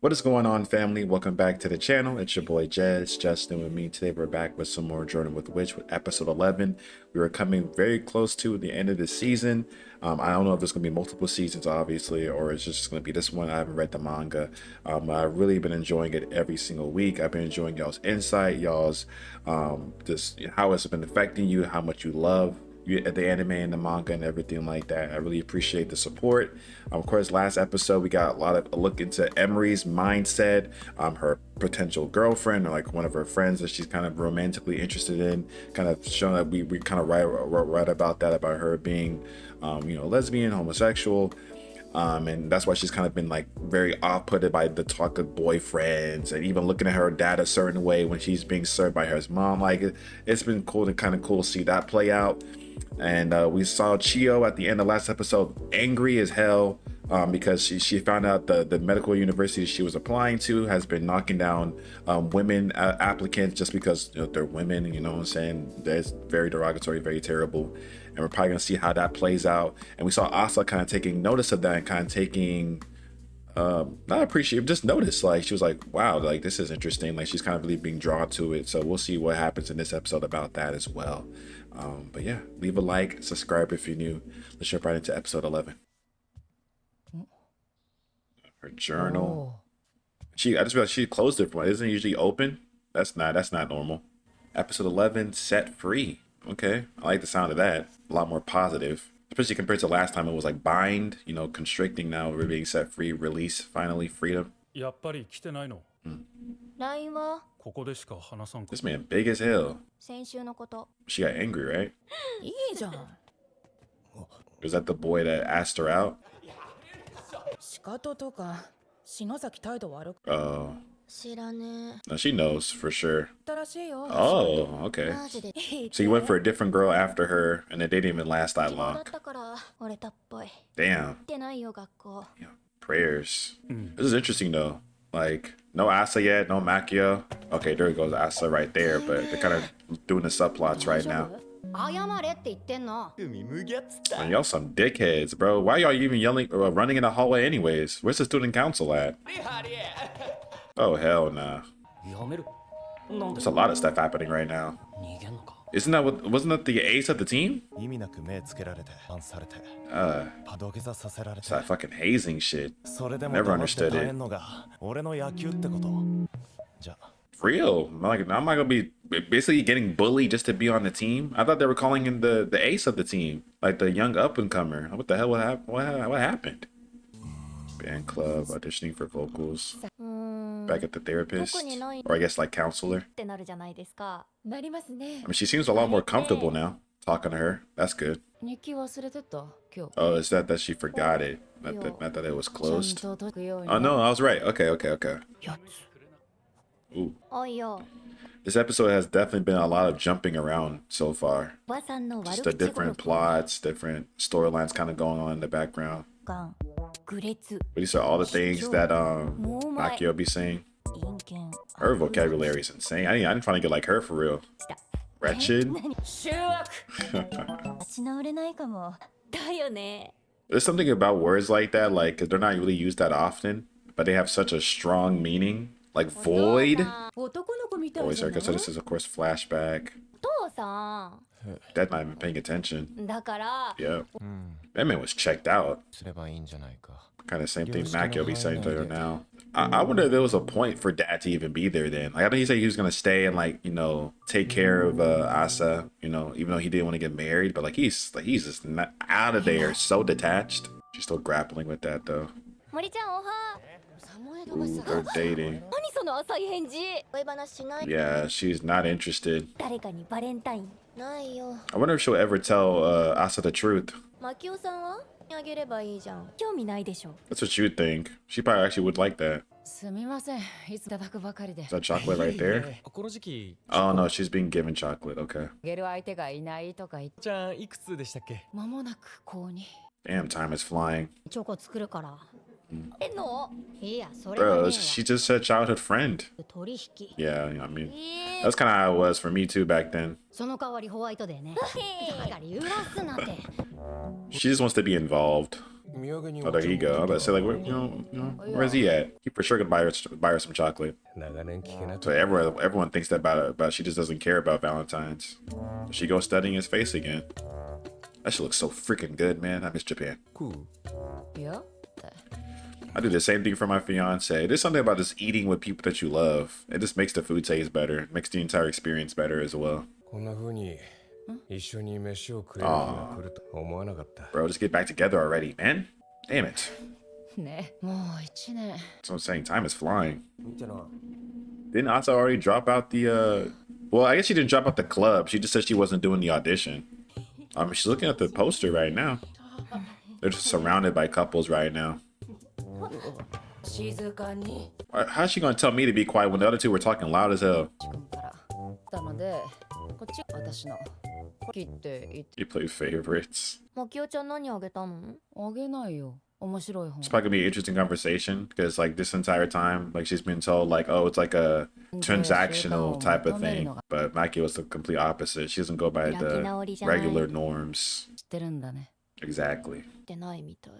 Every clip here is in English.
What is going on, family? Welcome back to the channel. It's your boy Jez, Justin with me. Today we're back with some more Journey with the Witch with episode 11. We were coming very close to the end of the season. I don't know if there's going to be multiple seasons, obviously, or it's just going to be this one. I haven't read the manga. I've really been enjoying it every single week. I've been enjoying y'all's insight, y'all's just how it's been affecting you, how much you love the anime and the manga and everything like that. I really appreciate the support. Of course, last episode we got a look into Emery's mindset, her potential girlfriend or like one of her friends that she's kind of romantically interested in, kind of showing that we kind of write about that, about her being lesbian, homosexual. And that's why she's kind of been like very off-putted by the talk of boyfriends and even looking at her dad a certain way when she's being served by her mom. Like it's been cool to see that play out. And we saw Chio at the end of last episode angry as hell because she found out the medical university she was applying to has been knocking down women applicants just because they're women. You know what I'm saying? That's very derogatory, very terrible. And we're probably gonna see how that plays out. And we saw Asa kind of taking notice of that and kind of taking not appreciative, just notice. Like she was like, wow, like this is interesting. Like she's kind of really being drawn to it. So we'll see what happens in this episode about that as well. But yeah, leave a like, subscribe if you're new. Let's jump right into episode 11. Her journal. I just realized she closed it for me. Isn't it usually open? That's not normal. Episode 11, set free. Okay, I like the sound of that. A lot more positive, especially compared to last time. It was like bind, constricting. Now we're being set free, release, finally freedom. やっぱり来てないの LINE はここでしか話さんか This man big as hell. 先週のこと。 She got angry, right? いいじゃん。Was that the boy that asked her out? 仕方とか篠崎態度悪く Oh, 知らね no, she knows for sure. ったらしいよ。 Oh, okay. え。マジで。 So you went for a different girl after her, and it didn't even last that 希望だ long. ったから折れたっぽい。 Damn. 行ってないよ学校。 Prayers. This is interesting though. Like no Asa yet, no Makio. Okay, there goes Asa right there, but they're kind of doing the subplots right now. 謝れって言ってんの。 Man, y'all some dickheads, bro. Why y'all even yelling or running in the hallway anyways? Where's the student council at? Oh hell nah. やめるなんで There's a lot of stuff happening right now. 逃げんのか Wasn't that the ace of the team? 意味なく目つけられてバンされて Uh, 土下座させられて it's that fucking hazing shit. それでも Never 黙って understood 耐 it. えんのが俺の野球ってことじゃ For real. Like I'm not gonna be basically getting bullied just to be on the team. I thought they were calling him the ace of the team, like the young up and comer. What the hell? What happened? Band club auditioning for vocals. うーん。 Back at the therapist, 特にない or I guess like counselor. ってなるじゃないですか。なりますね I。mean, she seems a lot more comfortable now talking to her. That's good. 日記忘れてった今日。 Oh, it's that she forgot it. Not that it was ちゃん closed. と解くように。 Oh no, I was right. Okay. やつ。 Ooh, おいよ。 this episode has definitely been a lot of jumping around so far. おばさんの悪 Just 口 the different plots, different storylines kind of going on in the background. がグレツ But these are all the things that Oh my. Makio be saying. 陰険 Her vocabulary is insane. I didn't find to get like her for real. Wretched. 醜悪。立ち直れないかも。だよね。 There's something about words like that, like 'cause they're not really used that often, but they have such a strong meaning. Like void. 男の子みたい Void じゃ circle. ない So this is of course flashback. お父さ That's not even paying attention. ん。だから。 Yeah. That man was checked out. すればいいんじゃないか Kind of same thing Makio be saying to her now. I wonder if there was a point for Dad to even be there then. Like I think he said he was gonna stay and like, take care of Asa, even though he didn't want to get married, but like he's just not out of there, so detached. She's still grappling with that though. 森ちゃんおは。サモエド Ooh, が they're さ。 dating. 何その浅い返事。恋話しない。 Yeah, she's not interested. 誰かにバレンタイン。ないよ。 I wonder if she'll ever tell Asa the truth. マキオさんはあげればいいじゃん。興味ないでしょ。 That's what you think. She probably actually would like that. すみません。いついただくばかりで。 Is that chocolate right there? この時期 Oh no, she's being given chocolate. Okay. あげる相手がいないとか言って。ちゃんいくつでしたっけ間もなく高に。 Damn, time is flying. チョコ作るから。えのいや、それはね Bro, she just said childhood friend. 取引。 Yeah, I mean, that's kind of how it was for me too back then. その代わりホワイトデーね。だから揺らすなって。 She just wants to be involved. Oh, there he go. I was about to say, like, where, where's he at? He for sure could buy her some chocolate. 長年聞けな So everyone thinks that about she just doesn't care about Valentine's. She goes studying his face again. That shit looks so freaking good, man. I miss Japan. 食う いや I do the same thing for my fiance. There's something about just eating with people that you love. It just makes the food taste better. It makes the entire experience better as well. こんな風に一緒に飯を食える日が来ると思わなかった Bro, just get back together already, man. Damn it. ねもう1年 That's what I'm saying. Time is flying. 見てな Didn't Asa already drop out the well, I guess she didn't drop out the club. She just said she wasn't doing the audition. She's looking at the poster right now. They're just surrounded by couples right now. 静かに How's she gonna tell me to be quiet when the other two were talking loud as hell? 君からなのでこっち私の切っていって You play favorites. マキオちゃん何あげたの？あげないよ面白い本 It's probably gonna be an interesting conversation because like this entire time, like she's been told like, oh, it's like a transactional type of thing. But Maki was the complete opposite. She doesn't go by the regular norms. 知ってるんだね Exactly. ってないみたい。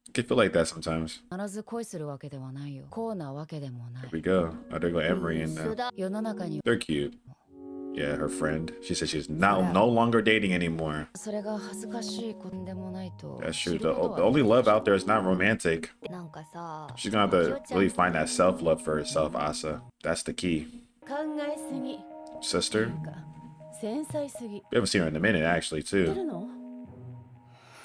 I can feel like that sometimes. 必ず恋するわけではないよこうなわけでもない Here we go. Oh, there go Emery and 須田世の中に they're cute. Yeah, her friend. She said she's no longer dating anymore. それが恥ずかしいことでもないと That's 知 true. る The, ことは the only love out there is not romantic. なんかさ、 She's gonna have to really find that self love for herself, Asa. That's the key. 考えすぎ Sister? か繊細すぎ We haven't seen her in a minute, actually, 知って too. るの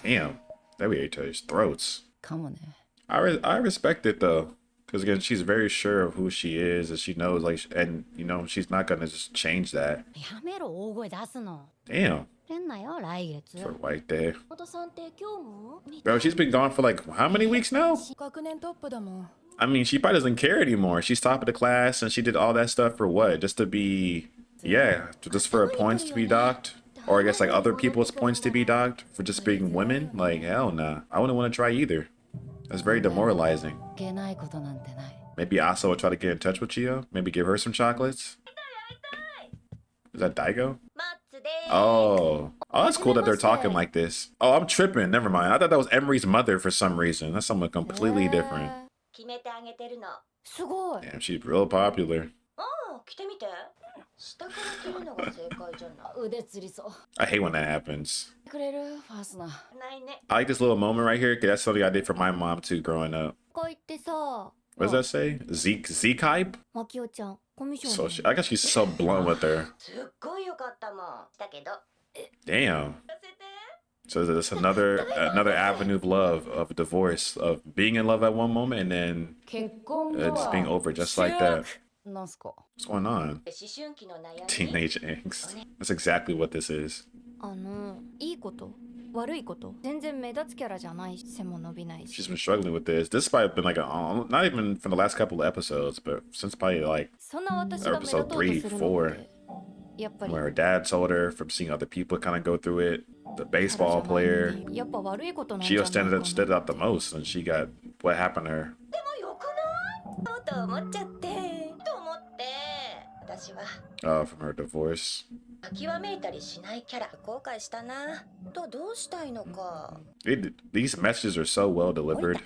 Damn. That we ate each other's throats. かもね I respect it, though. Because, again, she's very sure of who she is, and she knows, like, and, you know, she's not gonna just change that. やめろ大声出すの。 Damn. れんなよ来月。 For white day. お父さんって今日も？ Bro, she's been gone for, like, how many weeks now? 学年トップだもん I mean, she probably doesn't care anymore. She's top of the class, and she did all that stuff for what? Just to be, yeah, just for her points to be docked? Or I guess like other people's points to be docked for just being women? Like, hell nah. I wouldn't want to try either. That's very demoralizing. いけないことなんてない Maybe Asa will try to get in touch with Chio. Maybe give her some chocolates. Is that Daigo? マッツでーす。 Oh. Oh, that's cool that they're talking like this. Oh, I'm tripping. Never mind. I thought that was Emery's mother for some reason. That's someone completely different. 決めてあげてるの。すごい Damn, she's real popular. ああ、着てみて。下から着るのが正解じゃな腕つりそう I hate when that happens. くれるファースナーい。ないね。 I like this little moment right here because that's something I did for my mom too growing up. こう言ってさ、 What does that say? Zeke hype? マキオちゃん、コミュ障 So なの I guess she's so blunt with her. すっごい良かったもん。だけど、 Damn. させて。 So it's another avenue of love, of divorce, of being in love at one moment and then 結婚後 just being は over just like that. なんすか What's going on? 思春期の悩み。 Teenage angst. That's exactly what this is. いいこと悪いこと全然目立つキャラじゃないし背も伸びないし She's been struggling with this. This has probably been like not even from the last couple of episodes, but since probably like そんな私が目立とうとするのってやっぱり where her dad told her from seeing other people kind of go through it. The baseball player. やっぱ悪いことなんじゃ Chio ないか stood な out the most, and she got what happened to her. でもよくないと思っちゃってと思って私は From her divorce. 諦めたりしないキャラ後悔したなとどうしたいのか These messages are so well delivered.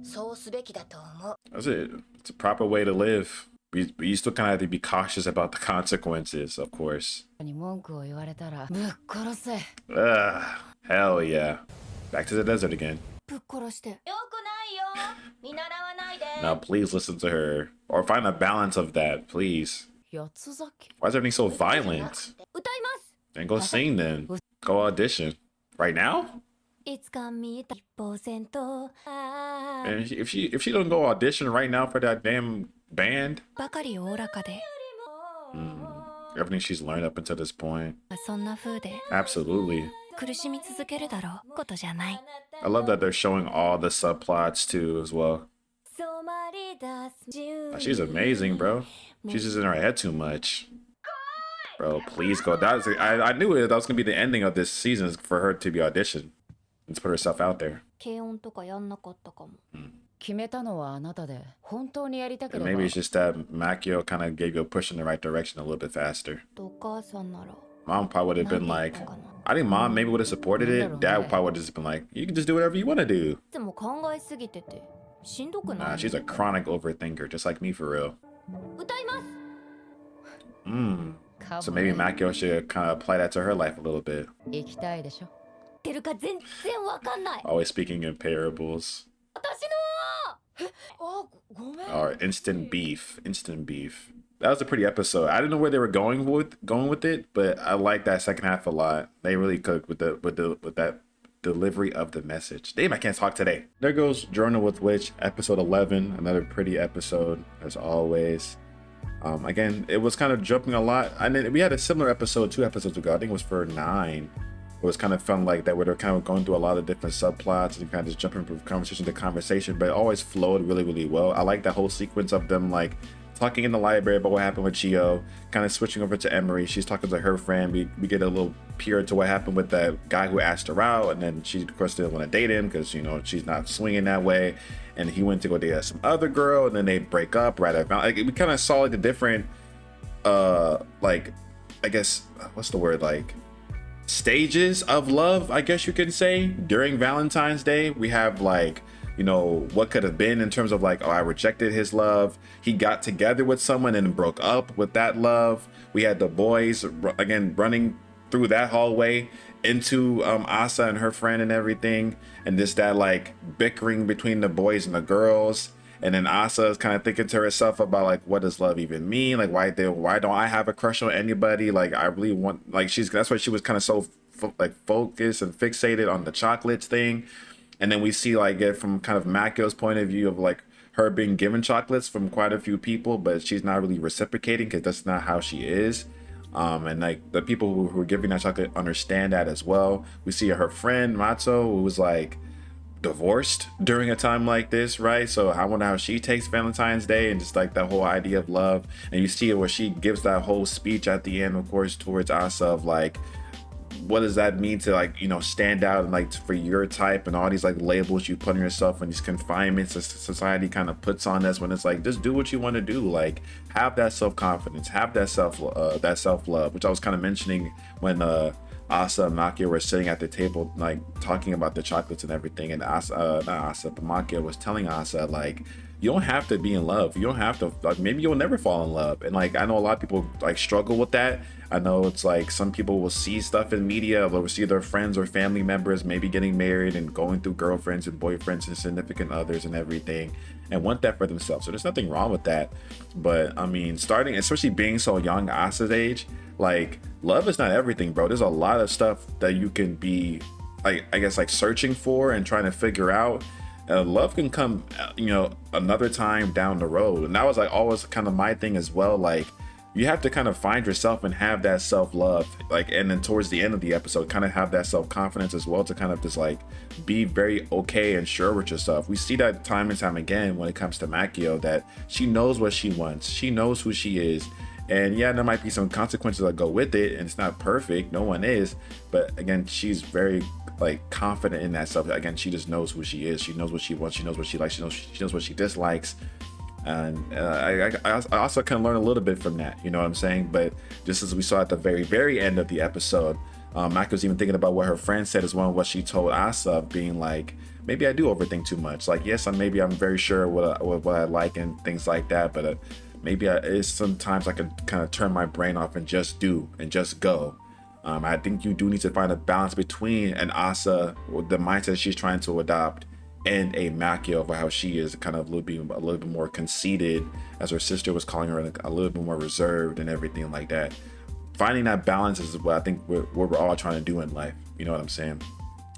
そうすべきだと思う That's it. It's a proper way to live. But you still kind of have to be cautious about the consequences, of course. に文句を言われたらぶっ殺せ Hell yeah. Back to the desert again. ぶっ殺してよくないよ見習わないで Now, please listen to her. Or find a balance of that, please. 八つ咲き Why is everything so 歌い violent? ます Then go sing then. Go audition. Right now? いつか見た 1% And if she don't go audition right now for that damn band, ばかりおおらかで everything she's learned up until this point. そんな風で Absolutely. 苦しみ続けるだろうことじゃない I love that they're showing all the subplots too as well. 染まり出す10 She's amazing, bro. She's just in her head too much. Bro, please go. I knew that was gonna be the ending of this season is for her to be auditioned and to put herself out there. 軽音とかやんなかったかも決めたのはあなたで本当にやりたけ And れば maybe it's just that Makio kind of gave you a push in the right direction a little bit faster. お母さんなら Mom probably would have been like, I think mom maybe would have supported it. Dad probably would have just been like, you can just do whatever you want to do. いつも考えすぎててしんどくな Nah, い she's a chronic overthinker, just like me for real. 歌います So maybe Makio should kind of apply that to her life a little bit. 行きたいでしょ。てるか全然わかんない Always speaking in parables 私のあ、ごめん。 or instant beef. Instant beef. That was a pretty episode. I didn't know where they were going with it, but I like that second half a lot. They really cooked with that delivery of the message. Damn, I can't talk today. There goes Journal with Witch, episode 11. Another pretty episode as always. Again, it was kind of jumping a lot. I mean, we had a similar episode 2 episodes ago. I think it was for 9. It was kind of fun like that, where they're kind of going through a lot of different subplots and kind of just jumping from conversation to conversation, but it always flowed really, really well. I like that whole sequence of them like talking in the library about what happened with Chio, kind of switching over to Emery. She's talking to her friend. We get a little peer to what happened with that guy who asked her out, and then she of course didn't want to date him because, you know, she's not swinging that way, and he went to go date some other girl, and then they break up right at like we kind of saw like the different like, I guess, what's the word, like stages of love, I guess you can say, during Valentine's Day. We have like, you know, what could have been in terms of like, oh, I rejected his love. He got together with someone and broke up with that love. We had the boys again running through that hallway into Asa and her friend and everything, and just that like bickering between the boys and the girls. And then Asa is kind of thinking to herself about like, what does love even mean? Like, why don't I have a crush on anybody? Like, I really want, like, that's why she was kind of so like focused and fixated on the chocolates thing. And then we see like it from kind of Makio's point of view of like her being given chocolates from quite a few people, but she's not really reciprocating because that's not how she is. And like the people who are giving that chocolate understand that as well. We see her friend Matzo, who was like divorced during a time like this, right? So I wonder how she takes Valentine's Day and just like that whole idea of love. And you see it where she gives that whole speech at the end, of course, towards Asa of like, what does that mean to like, you know, stand out and like for your type and all these like labels you put on yourself and these confinements that society kind of puts on us, when it's like, just do what you want to do. Like, have that self-confidence, have that self-love, which I was kind of mentioning when Asa and Makio were sitting at the table, like talking about the chocolates and everything. And Makio was telling Asa, like, you don't have to be in love. You don't have to, like, maybe you'll never fall in love. And like, I know a lot of people like struggle with that. I know it's like some people will see stuff in media, they'll see their friends or family members maybe getting married and going through girlfriends and boyfriends and significant others and everything, and want that for themselves. So there's nothing wrong with that. But I mean, starting, especially being so young, Asa's age, like, love is not everything, bro. There's a lot of stuff that you can be, like, I guess, like searching for and trying to figure out. Love can come, you know, another time down the road. And that was like always kind of my thing as well. Like, you have to kind of find yourself and have that self-love, like, and then towards the end of the episode, kind of have that self-confidence as well to kind of just like be very okay and sure with yourself. We see that time and time again when it comes to Makio, that she knows what she wants, she knows who she is. And yeah, there might be some consequences that go with it, and it's not perfect, no one is, but again, she's very like confident in that self. Again, she just knows who she is, she knows what she wants, she knows what she likes, she knows what she dislikes. And I also kind of learn a little bit from that, you know what I'm saying? But just as we saw at the very end of the episode, Maki was even thinking about what her friend said as well, and what she told Asa, being like, maybe I do overthink too much. Like, yes, maybe I'm very sure what I like and things like that, but maybe sometimes I can kind of turn my brain off and just do and just go. I think you do need to find a balance between an Asa, the mindset she's trying to adopt, and a Makio of how she is kind of a little bit more conceited, as her sister was calling her, a little bit more reserved and everything like that. Finding that balance is what I think what we're all trying to do in life. You know what I'm saying?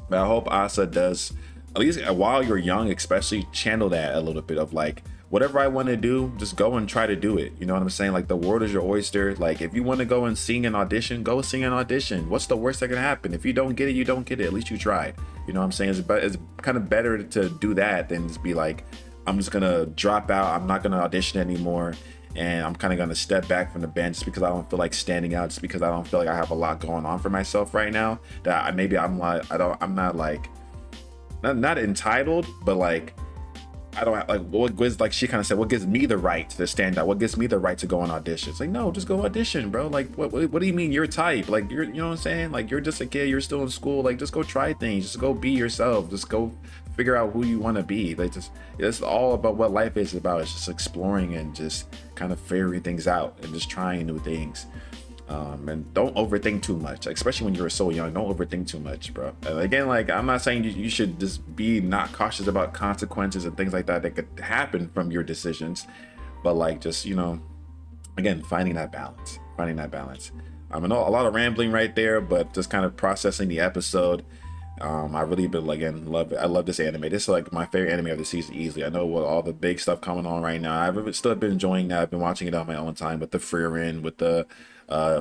But I hope Asa does, at least while you're young, especially, channel that a little bit of like, whatever I want to do, just go and try to do it. You know what I'm saying? Like, the world is your oyster. Like, if you want to go and sing an audition, go sing an audition. What's the worst that can happen? If you don't get it, you don't get it. At least you tried. You know what I'm saying? It's kind of better to do that than just be like, I'm just going to drop out. I'm not going to audition anymore. And I'm kind of going to step back from the band just because I don't feel like standing out, just because I don't feel like I have a lot going on for myself right now. That maybe I'm not entitled, but like, I don't like what gives, like she kind of said, what gives me the right to stand out? What gives me the right to go on auditions? Like, no, just go audition, bro. Like, what do you mean you're type? Like, you're, you know what I'm saying? Like, you're just a kid, you're still in school. Like, just go try things, just go be yourself, just go figure out who you want to be. Like, just, it's all about what life is about. It's just exploring and just kind of figuring things out and just trying new things. And don't overthink too much, especially when you're so young. Don't overthink too much, bro. And again, like, I'm not saying you should just be not cautious about consequences and things like that that could happen from your decisions, but like, just, you know, again, finding that balance. I know a lot of rambling right there, but just kind of processing the episode. I really been, again, love it. I love this anime. This is like my favorite anime of the season easily. I know with all the big stuff coming on right now, I've still been enjoying that. I've been watching it on my own time with the Frieren, with the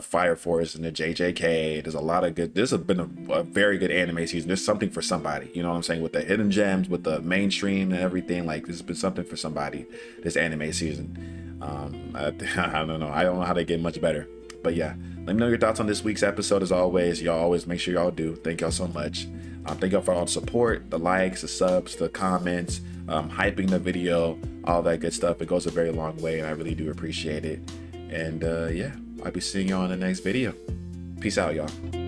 Fire Force and the JJK. There's a lot of good. This has been a very good anime season. There's something for somebody. You know what I'm saying? With the hidden gems, with the mainstream and everything. Like, this has been something for somebody. This anime season. I don't know. I don't know how they get much better. But yeah, let me know your thoughts on this week's episode. As always, y'all always make sure y'all do. Thank y'all so much. Thank y'all for all the support, the likes, the subs, the comments, hyping the video, all that good stuff. It goes a very long way, and I really do appreciate it. And yeah, I'll be seeing y'all in the next video. Peace out, y'all.